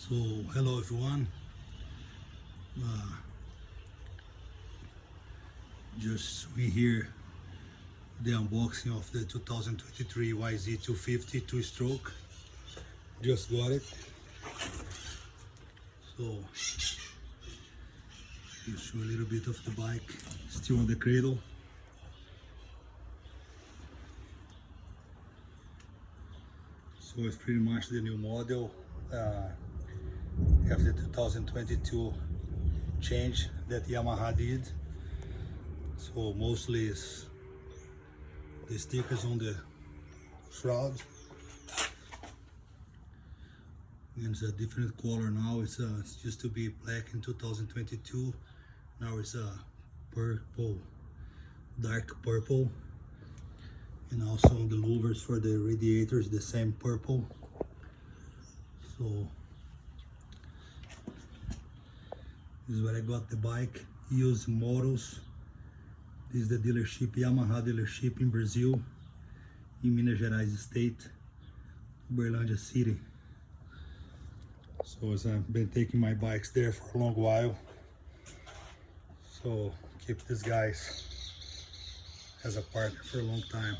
So hello everyone, just we here the unboxing of the 2023 YZ250 two-stroke. Just got it, so you show a little bit of the bike, still on the cradle. So it's pretty much the new model. Have the 2022 change that Yamaha did. So mostly is the stickers on the shroud, and it's a different color now. It's used to be black in 2022. Now it's a purple, dark purple, and also on the louvers for the radiators the same purple. So this is where I got the bike. Used models. This is the dealership, Yamaha dealership in Brazil, in Minas Gerais state, Uberlândia city. So I've been taking my bikes there for a long while. So keep these guys as a partner for a long time.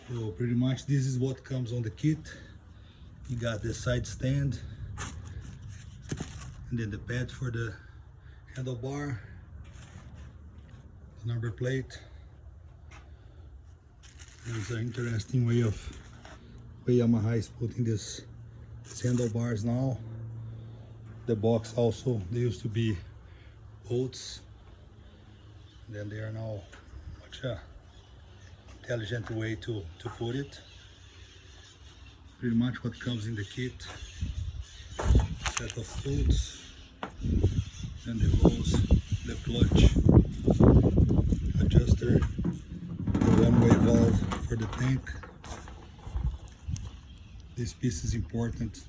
So pretty much this is what comes on the kit. You got the side stand, and then the pad for the handlebar, the number plate. There's an interesting way Yamaha is putting these handlebars now. The box also, they used to be bolts, then they are now much intelligent way to put it. Pretty much what comes in the kit: set of bolts, and the hose, the clutch adjuster, the one-way valve for the tank. This piece is important.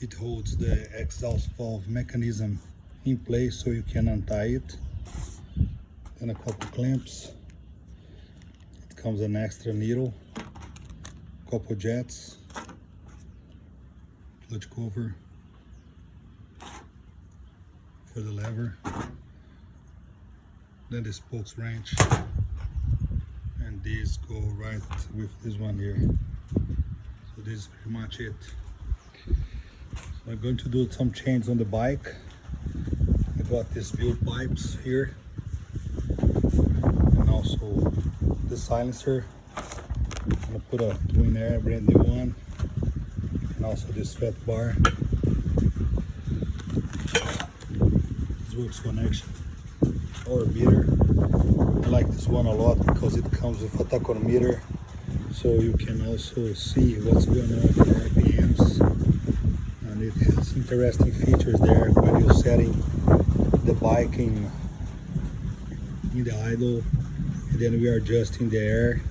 It holds the exhaust valve mechanism in place so you can untie it. Then a couple clamps. It comes an extra needle, couple jets, clutch cover for the lever, then the spokes wrench, and these go right with this one here. So this is pretty much it. So I'm going to do some changes on the bike. I got these build pipes here, and also the silencer. I'm gonna put a twin air, brand new one, and also this fat bar. This works connection or meter. I like this one a lot because it comes with a tachometer, so you can also see what's going on with the RPMs, and it has interesting features there when you're setting the bike in the idle, and then we are adjusting the air.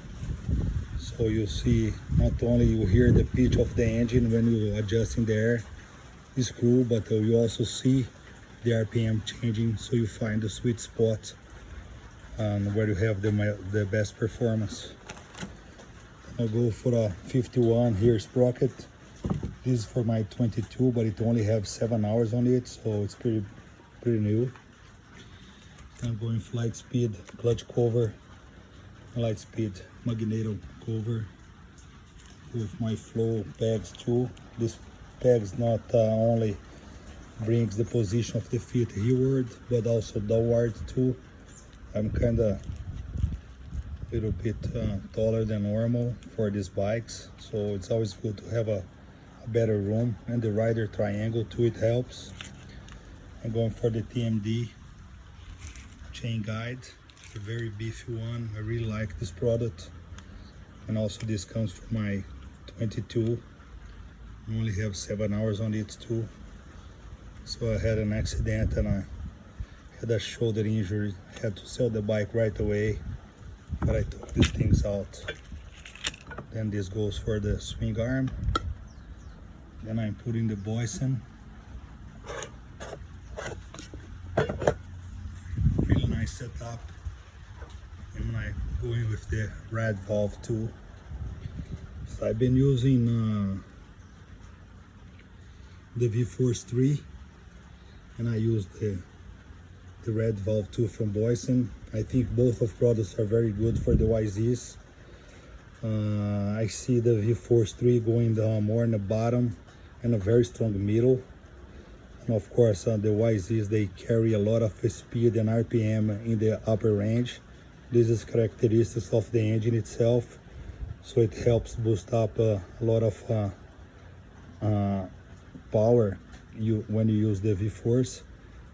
So you see, not only you hear the pitch of the engine when you're adjusting the air screw, but you also see the RPM changing, so you find the sweet spot and where you have the best performance. I'll go for a 51 here sprocket. This is for my 22, but it only has 7 hours on it, so it's pretty new. I'm going light speed clutch cover, light speed magneto cover with my flow pegs too. This pegs not only brings the position of the feet heelward, but also downward too. I'm kinda a little bit taller than normal for these bikes, so it's always good to have a better room, and the rider triangle too, it helps. I'm going for the TMD chain guide, a very beefy one. I really like this product, and also this comes from my 22. I only have 7 hours on it too. So I had an accident and I had a shoulder injury. I had to sell the bike right away, but I took these things out. Then this goes for the swing arm. Then I'm putting the Boysen. Really nice setup. And I'm going with the rad valve too. So I've been using the V-Force 3, and I use the red valve too from Boysen. I think both of products are very good for the YZs. I see the V-Force 3 going down more in the bottom and a very strong middle. And of course, the YZs, they carry a lot of speed and RPM in the upper range. This is characteristics of the engine itself, so it helps boost up a lot of power when you use the V-Force.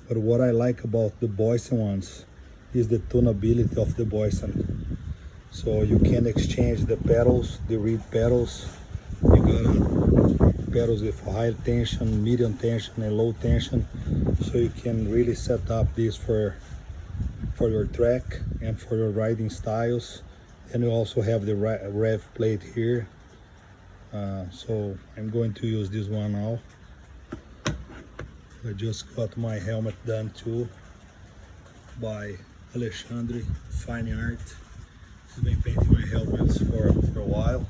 But what I like about the Boysen ones is the tunability of the Boysen. So you can exchange the pedals, the reed pedals. You got pedals with high tension, medium tension, and low tension. So you can really set up this for your track and for your riding styles. And you also have the rev plate here. So I'm going to use this one now. I just got my helmet done too by Alexandre Fine Art. He's been painting my helmets for a while.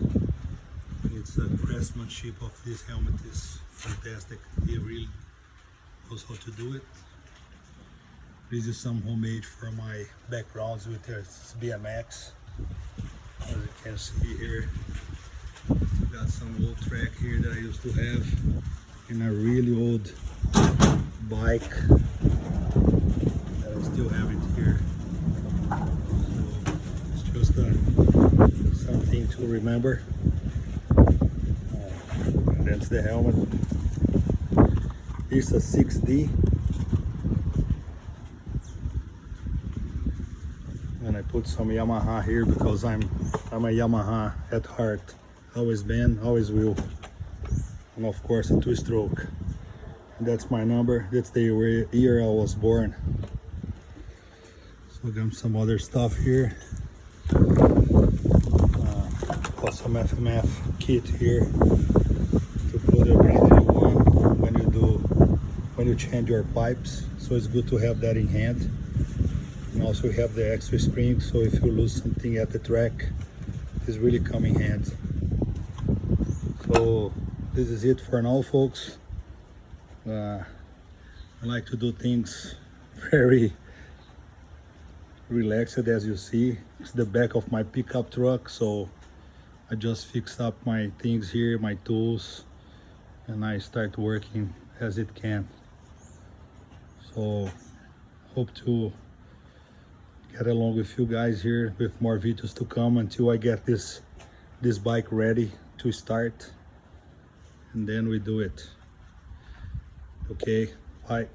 It's the craftsmanship of this helmet is fantastic. He really knows how to do it. This is some homemade for my backgrounds with this BMX. As you can see here, got some old track here that I used to have in a really old bike that I still have it here. So it's just something to remember. And that's the helmet. It's a 6D, and I put some Yamaha here because I'm a Yamaha at heart. Always been, always will. And of course a two-stroke. That's my number. That's the year I was born. So got some other stuff here. Got some FMF kit here to put everything you want when you change your pipes. So it's good to have that in hand. And also we have the extra spring, so if you lose something at the track, it's really come in handy. So this is it for now, folks. I like to do things very relaxed, as you see. It's the back of my pickup truck, so I just fix up my things here, my tools, and I start working as it can. So hope to get along with you guys here with more videos to come until I get this bike ready to start, and then we do it. Okay, bye.